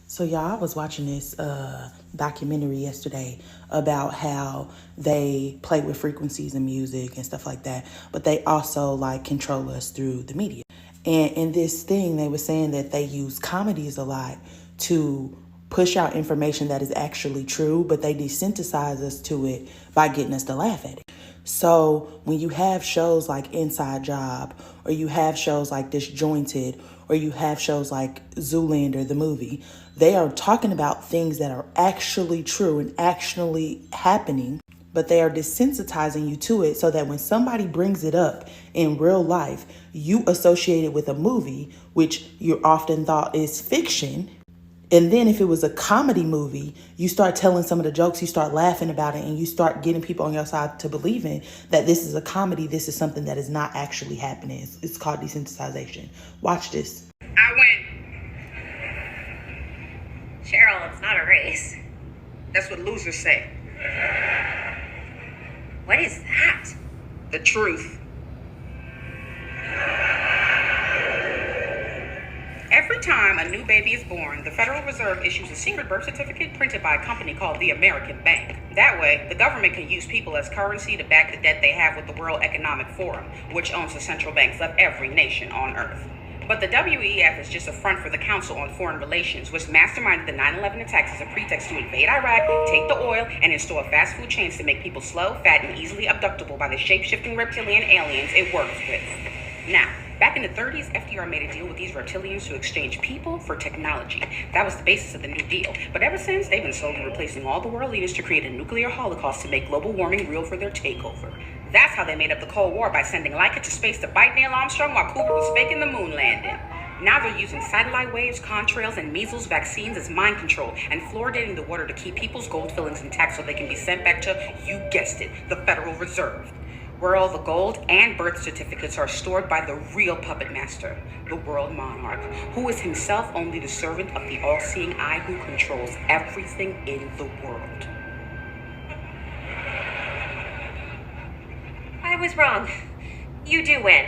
So y'all, I was watching this documentary yesterday about how they play with frequencies in music and stuff like that, but they also like control us through the media. And in this thing, they were saying that they use comedies a lot to push out information that is actually true, but they desensitize us to it by getting us to laugh at it. So when you have shows like Inside Job, or you have shows like Disjointed, or you have shows like Zoolander, the movie, they are talking about things that are actually true and actually happening, but they are desensitizing you to it so that when somebody brings it up in real life, you associate it with a movie, which you often thought is fiction. And then if it was a comedy movie, you start telling some of the jokes, you start laughing about it, and you start getting people on your side to believing that this is a comedy, this is something that is not actually happening. It's called desensitization. Watch this. I win. Cheryl, it's not a race. That's what losers say. What is that? The truth. Every time a new baby is born, the Federal Reserve issues a secret birth certificate printed by a company called the American Bank. That way, the government can use people as currency to back the debt they have with the World Economic Forum, which owns the central banks of every nation on Earth. But the WEF is just a front for the Council on Foreign Relations, which masterminded the 9/11 attacks as a pretext to invade Iraq, take the oil, and install fast food chains to make people slow, fat, and easily abductable by the shape-shifting reptilian aliens it works with. Now, back in the 30s, FDR made a deal with these reptilians to exchange people for technology. That was the basis of the New Deal. But ever since, they've been slowly replacing all the world leaders to create a nuclear holocaust to make global warming real for their takeover. That's how they made up the Cold War, by sending Leica to space to bite Neil Armstrong while Cooper was faking the moon landing. Now they're using satellite waves, contrails, and measles vaccines as mind control, and fluoridating the water to keep people's gold fillings intact so they can be sent back to, you guessed it, the Federal Reserve, where all the gold and birth certificates are stored by the real puppet master, the world monarch, who is himself only the servant of the all-seeing eye who controls everything in the world. I was wrong. You do win.